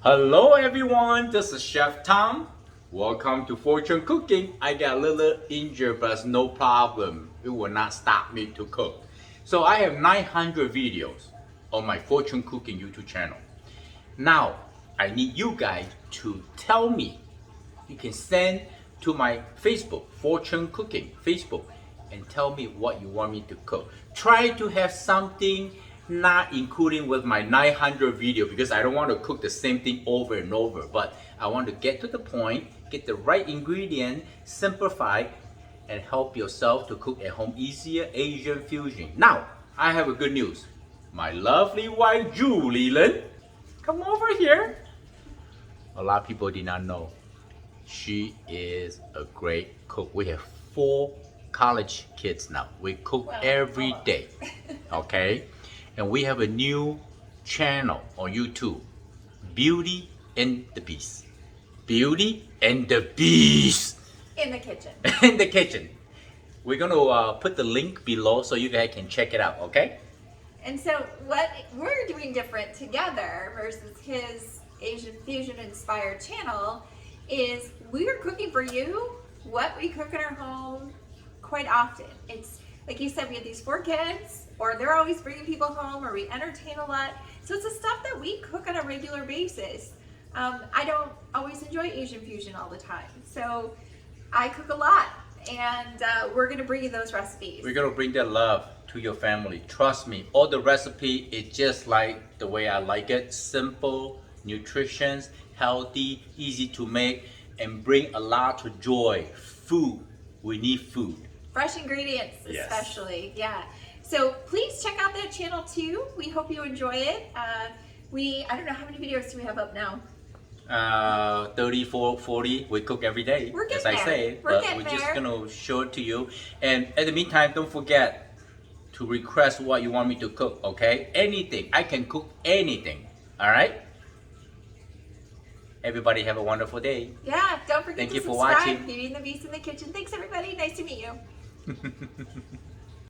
Hello everyone, this is Chef Tom. Welcome to Fortune Cooking. I got a little injured, but it's no problem. It will not stop me to cook. So I have 900 videos on my Fortune Cooking YouTube channel. Now, I need you guys to tell me. You can send to my Facebook, Fortune Cooking Facebook, and tell me what you want me to cook. Try to have something not including with my 900 video because I don't want to cook the same thing over and over, but I want to get to the point, get the right ingredient, simplify, and help yourself to cook at home easier Asian fusion. Now, I have a good news. My lovely wife, Julie Lin, come over here. A lot of people did not know. She is a great cook. We have 4 college kids now. We cook every day, okay? And we have a new channel on YouTube, Beauty and the Beast. Beauty and the Beast. In the kitchen. In the kitchen. We're gonna put the link below so you guys can check it out, okay? And so what we're doing different together versus his Asian Fusion inspired channel is we're cooking for you what we cook in our home quite often. It's like you said, we have these 4 kids, or they're always bringing people home, or we entertain a lot. So it's the stuff that we cook on a regular basis. I don't always enjoy Asian Fusion all the time. So I cook a lot, and we're gonna bring you those recipes. We're gonna bring that love to your family. Trust me, all the recipe is just like the way I like it. Simple, nutritious, healthy, easy to make, and bring a lot of joy. Food, we need food. Fresh ingredients, Yes. especially, yeah. So please check out that channel too. We hope you enjoy it. I don't know, how many videos do we have up now? 34, 40, we cook every day, We're as getting I there. say, We're but getting we're just there. gonna show it to you. And at the meantime, don't forget to request what you want me to cook, okay? Anything, I can cook anything, all right? Everybody have a wonderful day. Yeah, don't forget Thank to you for subscribe. watching. Beauty and the Beast in the Kitchen. Thanks everybody, nice to meet you.